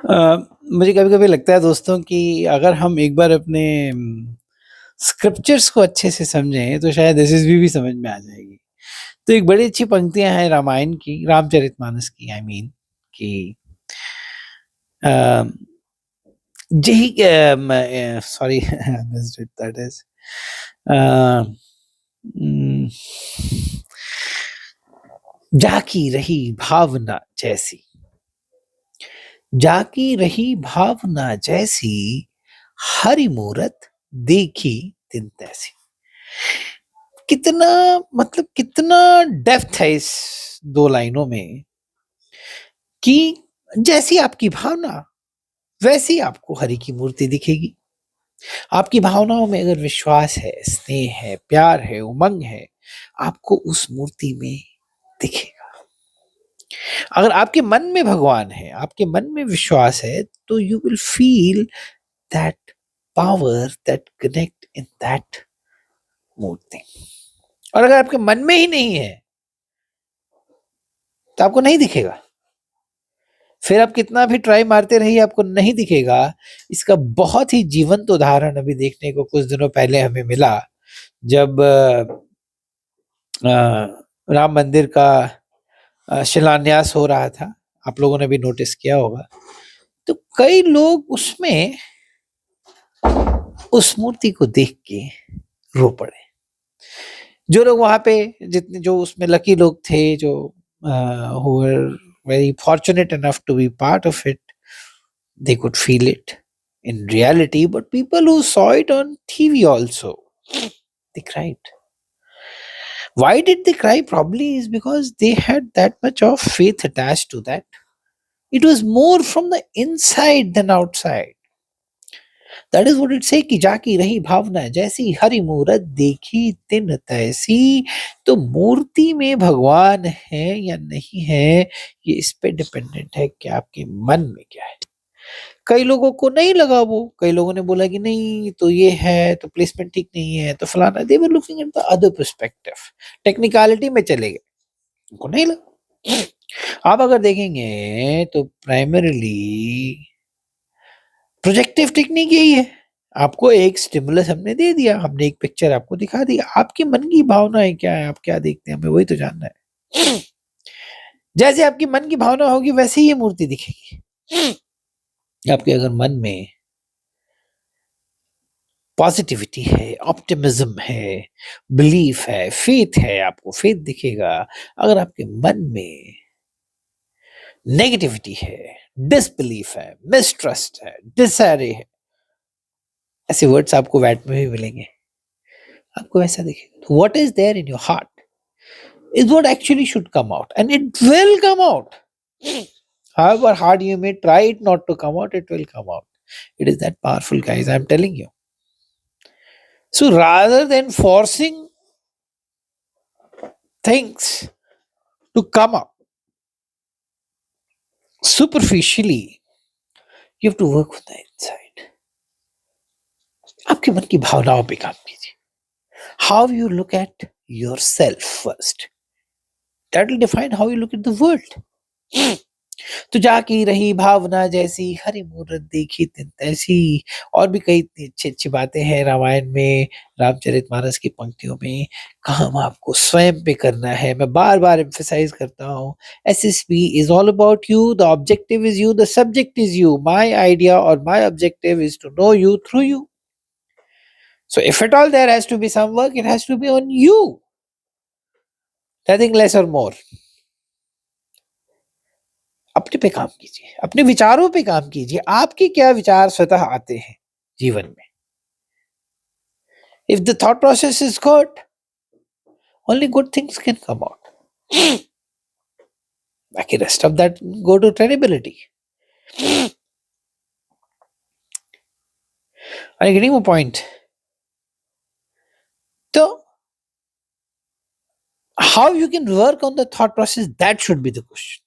मुझे कभी-कभी लगता है दोस्तों कि अगर हम एक बार अपने स्क्रिप्चर्स को अच्छे से समझें तो शायद एसएसबी भी समझ में आ जाएगी। तो एक बड़ी अच्छी पंक्तियाँ हैं रामायण की, रामचरितमानस की आई मीन कि अ, जही sorry I missed it that is uh, um, जाकी रही भावना जैसी, जाकी रही भावना जैसी, हरि मूरत देखी तिन तैसी। कितना मतलब कितना डेप्थ है इस 2 लाइनों में कि जैसी आपकी भावना, वैसी आपको हरि की मूर्ति दिखेगी। आपकी भावनाओं में अगर विश्वास है, स्नेह है, प्यार है, उमंग है, आपको उस मूर्ति में दिखेगा। अगर आपके मन में भगवान है, आपके मन में विश्वास है, तो you will feel that power that connect in that मूर्ति। और अगर आपके मन में ही नहीं है, तो आपको नहीं दिखेगा। फिर आप कितना भी ट्राई मारते रहिए आपको नहीं दिखेगा। इसका बहुत ही जीवंत उदाहरण अभी देखने को कुछ दिनों पहले हमें मिला जब राम मंदिर का शिलान्यास हो रहा था। आप लोगों ने भी नोटिस किया होगा। तो कई लोग उसमें उस मूर्ति को देख के रो पड़े। जो लोग वहाँ पे जितने जो उसमें लकी लोग थे जो who were very fortunate enough to be part of it, they could feel it in reality, but people who saw it on TV also, they cried. Why did they cry? Probably is because they had that much of faith attached to that. It was more from the inside than outside. That is what it say कि जाकी रही भावना जैसी हरि मूरत देखी तिन तैसी। तो मूर्ति में भगवान है या नहीं है, ये इस पे डिपेंडेंट है कि आपके मन में क्या है। कई लोगों को नहीं लगा वो, कई लोगों ने बोला कि नहीं तो ये है, तो प्लेसमेंट ठीक नहीं है, तो फलाना, they were looking at the other perspective, technicality में चले गए, उनको नहीं लगा। आप अगर देखेंगे तो प्राइमरीली प्रोजेक्टिव टेक्निक यही है। आपको एक स्टिमुलस हमने दे दिया, हमने एक पिक्चर आपको दिखा दी, आपके मन की भावनाएँ क्या है, आप क्या देखते हैं, हमें वही तो जानना है। जैसे आपकी मन की भावना होगी वैसे ही ये मूर्ति दिखेगी। आपके अगर मन में पॉजिटिविटी है, ऑप्टिमिज्म है, बिलीफ है, फेथ है, आपको फेथ दिखेगा। अगर आपके मन में नेगेटिविटी है, डिसबिलीफ है, मिसट्रस्ट है, डिसहैरे है, ऐसे वर्ड्स आपको वैट में भी मिलेंगे, आपको वैसा दिखेगा। What is there in your heart is what actually should come out, and it will come out. However hard you may try it not to come out, it will come out. It is that powerful, guys, I'm telling you. So rather than forcing things to come up superficially, you have to work with the inside. आपके मन की भावनाओं पे काम कीजिए. How you look at yourself first, that will define how you look at the world. तो जाकी रही भावना जैसी हरि मूरत देखी तिन तैसी। और भी कई अच्छी अच्छी बातें हैं रामायण में, रामचरितमानस की पंक्तियों में। काम आपको स्वयं पे करना है। मैं बार बार एम्फेसाइज करता हूँ, SSB is all about you, the objective is you, the subject is you. My idea और my objective is to know you through you. So if at all there has to be some work, it has to be on you. Nothing less or more. अपने पे काम कीजिए, अपने विचारों पे काम कीजिए। आपके क्या विचार स्वतः आते हैं जीवन में? If the thought process is good, only good things can come out. बाकी rest of that go to credibility. Are you getting my point? So, how you can work on the thought process, that should be the question.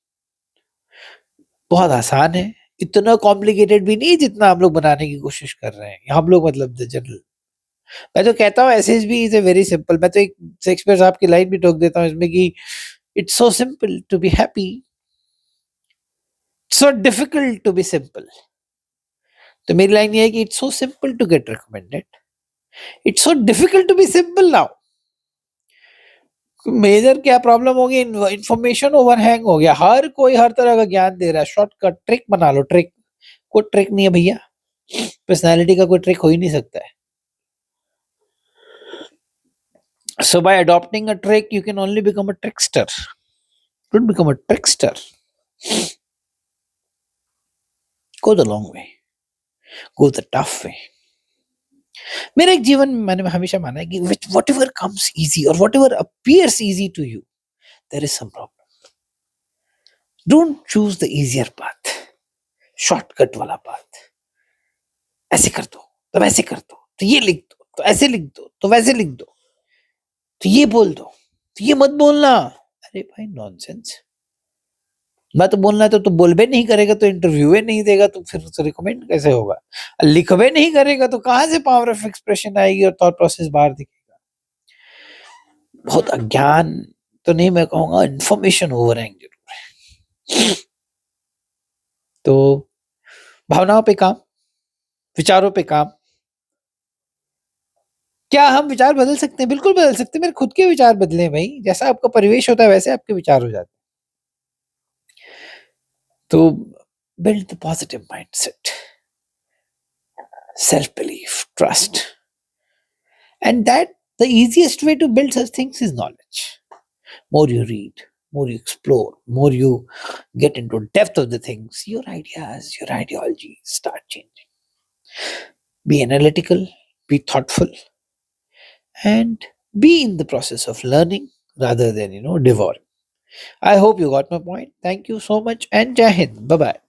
बहुत आसान है, इतना complicated भी नहीं जितना हम लोग बनाने की कोशिश कर रहे हैं। हम लोग मतलब द जनरल। मैं तो कहता हूँ SSB is a very simple. मैं तो एक शेक्सपियर साहब की लाइन भी ठोक देता हूँ इसमें कि it's so simple to be happy, so difficult to be simple. तो मेरी लाइन ये है कि it's so simple to get recommended. It's so difficult to be simple now. Major क्या प्रॉब्लम हो गई, इंफॉर्मेशन ओवरहैंग हो गया, हर कोई हर तरह का ज्ञान दे रहा है, शॉर्टकट ट्रिक बना लो, ट्रिक कोई ट्रिक नहीं है भैया, पर्सनालिटी का कोई ट्रिक हो ही नहीं सकता है. So by adopting a trick, you can only become a trickster. Don't become a trickster. Go the long way. Go the tough way. मेरे एक जीवन में मैंने हमेशा माना है कि whatever comes easy or whatever appears easy to you, there is some problem. Don't choose the easier path. Shortcut वाला पाथ. ऐसे कर दो तो वैसे कर दो, तो ये लिख दो तो ऐसे लिख दो, तो वैसे लिख दो, तो ये बोल दो, तो ये मत बोलना. अरे भाई नॉनसेंस. मैं तो बोलना है तो बोलबे नहीं करेगा, तो इंटरव्यू नहीं देगा, तो फिर तो रिकमेंड कैसे होगा. लिखबे नहीं करेगा तो कहां से पावर ऑफ एक्सप्रेशन आएगी और थॉट प्रोसेस बाहर दिखेगा. बहुत अज्ञान तो नहीं, मैं कहूंगा इंफॉर्मेशन ओवरहैंग जरूर है. तो भावनाओं पे काम, विचारों पे काम. क्या हम विचार बदल सकते हैं? बिल्कुल बदल सकते हैं. मेरे खुद के विचार बदले भाई. जैसा आपका परिवेश होता है वैसे आपके विचार हो जाते हैं. तो build the positive mindset, self-belief, trust. And that the easiest way to build such things is knowledge. More you read, more you explore, more you get into depth of the things, your ideas, your ideologies start changing. Be analytical, be thoughtful, and be in the process of learning rather than, devouring. I hope you got my point. Thank you so much and Jai Hind. Bye-bye.